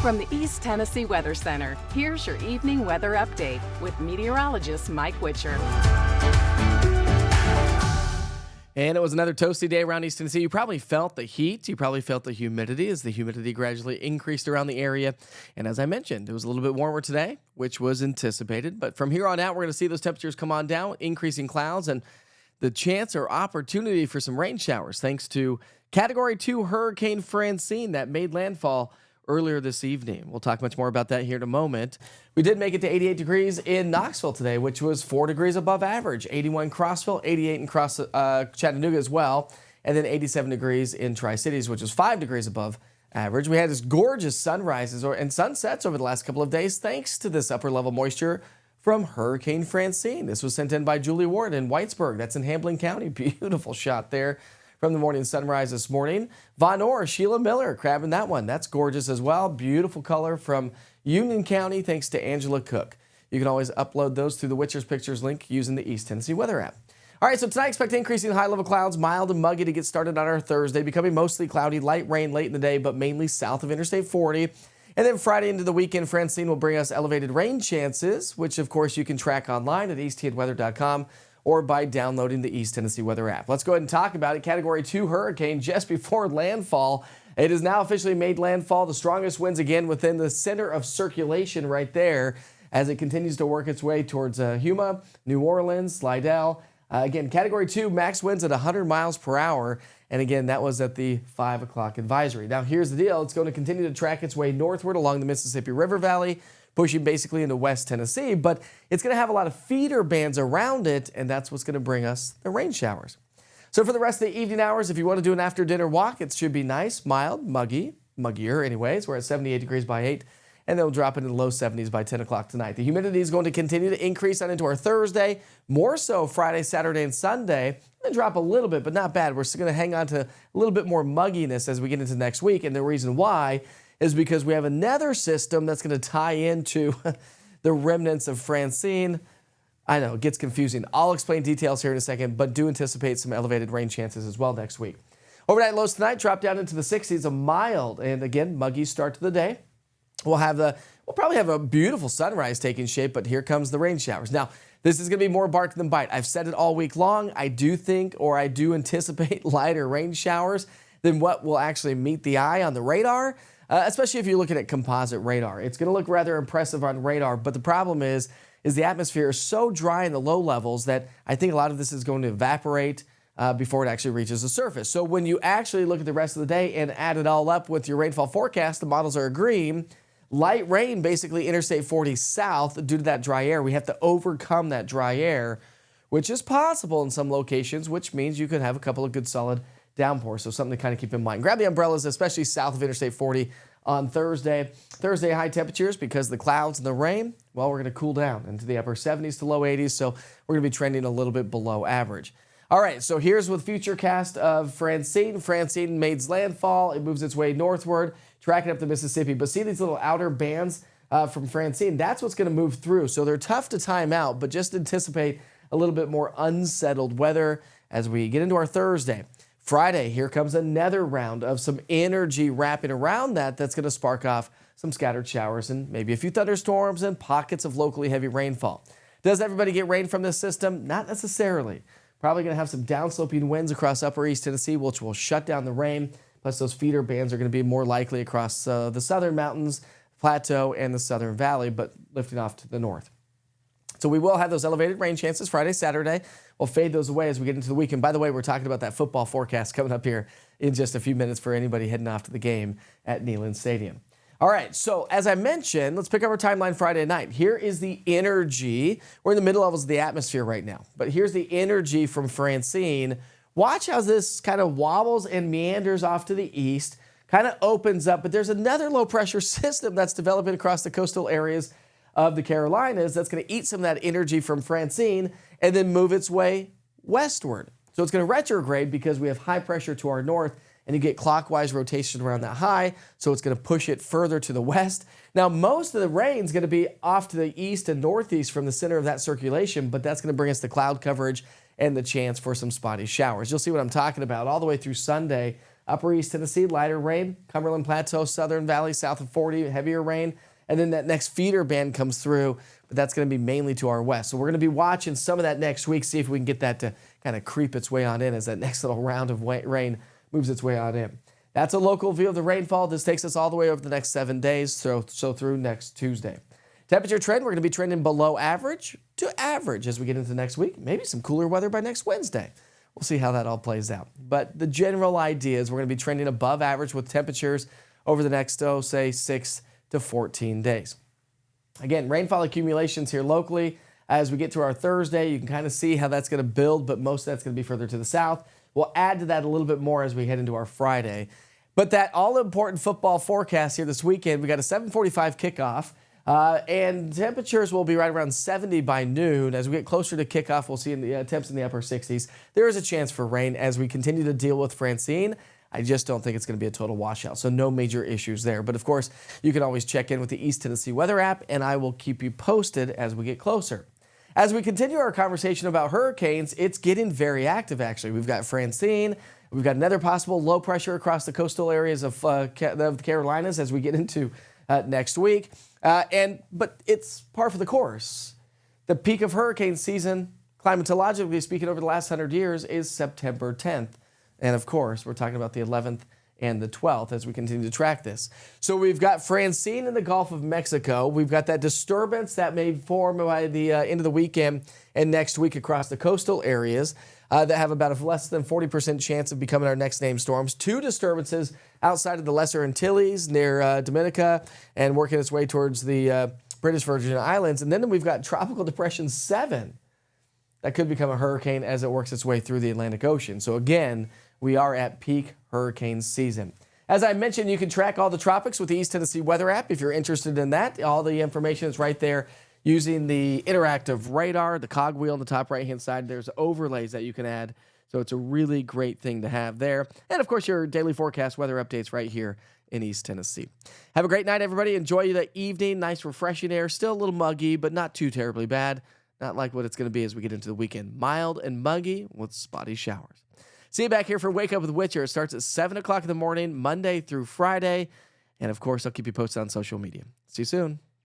From the East Tennessee Weather Center, here's your evening weather update with meteorologist Mike Witcher. And it was another toasty day around East Tennessee. You probably felt the heat. You probably felt the humidity as the humidity gradually increased around the area. And as I mentioned, it was a little bit warmer today, which was anticipated. But from here on out, we're going to see those temperatures come on down, increasing clouds, and the chance or opportunity for some rain showers thanks to Category 2 Hurricane Francine that made landfall earlier this evening. We'll talk much more about that here in a moment. We did make it to 88 degrees in Knoxville today, which was 4 degrees above average. 81 in Crossville, 88 in Chattanooga as well, and then 87 degrees in Tri-Cities, which was 5 degrees above average. We had this gorgeous sunrises and sunsets over the last couple of days thanks to this upper level moisture from Hurricane Francine. This was sent in by Julie Ward in Whitesburg. That's in Hamblen County. Beautiful shot there from the morning sunrise this morning. Von Orr, Sheila Miller grabbing that one. That's gorgeous as well. Beautiful color from Union County thanks to Angela Cook. You can always upload those through the Witcher's Pictures link using the East Tennessee Weather app. All right, so tonight expect increasing high-level clouds, mild and muggy to get started on our Thursday, becoming mostly cloudy, light rain late in the day, but mainly south of Interstate 40. And then Friday into the weekend, Francine will bring us elevated rain chances, which of course you can track online at easttweather.com or by downloading the East Tennessee Weather app. Let's go ahead and talk about it. Category 2 hurricane just before landfall. It has now officially made landfall. The strongest winds again within the center of circulation right there as it continues to work its way towards Huma, New Orleans, Slidell. Again, Category 2 max winds at 100 miles per hour. And again, that was at the 5 o'clock advisory. Now, here's the deal. It's going to continue to track its way northward along the Mississippi River Valley, pushing basically into West Tennessee, but it's going to have a lot of feeder bands around it, and that's what's going to bring us the rain showers. So for the rest of the evening hours, if you want to do an after-dinner walk, it should be nice, mild, muggier anyways. We're at 78 degrees by 8, and they'll drop into the low 70s by 10 o'clock tonight. The humidity is going to continue to increase on into our Thursday, more so Friday, Saturday, and Sunday, and drop a little bit, but not bad. We're still going to hang on to a little bit more mugginess as we get into next week, and the reason why is because we have another system that's going to tie into the remnants of Francine. I know, it gets confusing. I'll explain details here in a second, but do anticipate some elevated rain chances as well next week. Overnight lows tonight drop down into the 60s, a mild and, again, muggy start to the day. We'll probably have a beautiful sunrise taking shape, but here comes the rain showers. Now, this is going to be more bark than bite. I've said it all week long. I do anticipate lighter rain showers than what will actually meet the eye on the radar. Especially if you're looking at composite radar. It's going to look rather impressive on radar, but the problem is the atmosphere is so dry in the low levels that I think a lot of this is going to evaporate before it actually reaches the surface. So when you actually look at the rest of the day and add it all up with your rainfall forecast, the models are agreeing. Light rain, basically Interstate 40 south due to that dry air. We have to overcome that dry air, which is possible in some locations, which means you could have a couple of good solid downpours, so something to kind of keep in mind. Grab the umbrellas, especially south of Interstate 40 on Thursday. Thursday high temperatures because of the clouds and the rain. Well, we're going to cool down into the upper 70s to low 80s, so we're going to be trending a little bit below average. All right, so here's with futurecast of Francine. Francine made landfall. It moves its way northward, tracking up the Mississippi. But see these little outer bands from Francine? That's what's going to move through. So they're tough to time out, but just anticipate a little bit more unsettled weather as we get into our Thursday. Friday, here comes another round of some energy wrapping around that's going to spark off some scattered showers and maybe a few thunderstorms and pockets of locally heavy rainfall. Does everybody get rain from this system? Not necessarily. Probably going to have some downsloping winds across upper East Tennessee, which will shut down the rain. Plus, those feeder bands are going to be more likely across the southern mountains, plateau, and the southern valley, but lifting off to the north. So we will have those elevated rain chances Friday, Saturday. We'll fade those away as we get into the weekend. By the way, we're talking about that football forecast coming up here in just a few minutes for anybody heading off to the game at Neyland Stadium. All right, so as I mentioned, let's pick up our timeline Friday night. Here is the energy. We're in the middle levels of the atmosphere right now, but here's the energy from Francine. Watch how this kind of wobbles and meanders off to the east, kind of opens up, but there's another low pressure system that's developing across the coastal areas of the Carolinas that's going to eat some of that energy from Francine and then move its way westward. So it's going to retrograde because we have high pressure to our north and you get clockwise rotation around that high, so it's going to push it further to the west. Now, most of the rain is going to be off to the east and northeast from the center of that circulation, but that's going to bring us the cloud coverage and the chance for some spotty showers. You'll see what I'm talking about all the way through Sunday. Upper East Tennessee, lighter rain. Cumberland Plateau, Southern Valley, south of 40, heavier rain. And then that next feeder band comes through, but that's going to be mainly to our west. So we're going to be watching some of that next week, see if we can get that to kind of creep its way on in as that next little round of rain moves its way on in. That's a local view of the rainfall. This takes us all the way over the next 7 days, so through next Tuesday. Temperature trend, we're going to be trending below average to average as we get into next week. Maybe some cooler weather by next Wednesday. We'll see how that all plays out. But the general idea is we're going to be trending above average with temperatures over the next, say, 6 to 14 days. Again, rainfall accumulations here locally. As we get to our Thursday, you can kind of see how that's going to build, but most of that's going to be further to the south. We'll add to that a little bit more as we head into our Friday. But that all-important football forecast here this weekend, we got a 7:45 kickoff, and temperatures will be right around 70 by noon. As we get closer to kickoff, we'll see temps in the upper 60s. There is a chance for rain as we continue to deal with Francine. I just don't think it's going to be a total washout, so no major issues there. But, of course, you can always check in with the East Tennessee Weather app, and I will keep you posted as we get closer. As we continue our conversation about hurricanes, it's getting very active, actually. We've got Francine. We've got another possible low pressure across the coastal areas of the Carolinas as we get into next week. But it's par for the course. The peak of hurricane season, climatologically speaking, over the last 100 years is September 10th. And, of course, we're talking about the 11th and the 12th as we continue to track this. So we've got Francine in the Gulf of Mexico. We've got that disturbance that may form by the end of the weekend and next week across the coastal areas that have about a less than 40% chance of becoming our next named storms. 2 disturbances outside of the Lesser Antilles near Dominica and working its way towards the British Virgin Islands. And then we've got Tropical Depression 7 that could become a hurricane as it works its way through the Atlantic Ocean. So again, we are at peak hurricane season. As I mentioned, you can track all the tropics with the East Tennessee Weather app if you're interested in that. All the information is right there using the interactive radar, the cogwheel on the top right-hand side. There's overlays that you can add. So it's a really great thing to have there. And, of course, your daily forecast weather updates right here in East Tennessee. Have a great night, everybody. Enjoy the evening. Nice, refreshing air. Still a little muggy, but not too terribly bad. Not like what it's going to be as we get into the weekend. Mild and muggy with spotty showers. See you back here for Wake Up with Witcher. It starts at 7 o'clock in the morning, Monday through Friday. And, of course, I'll keep you posted on social media. See you soon.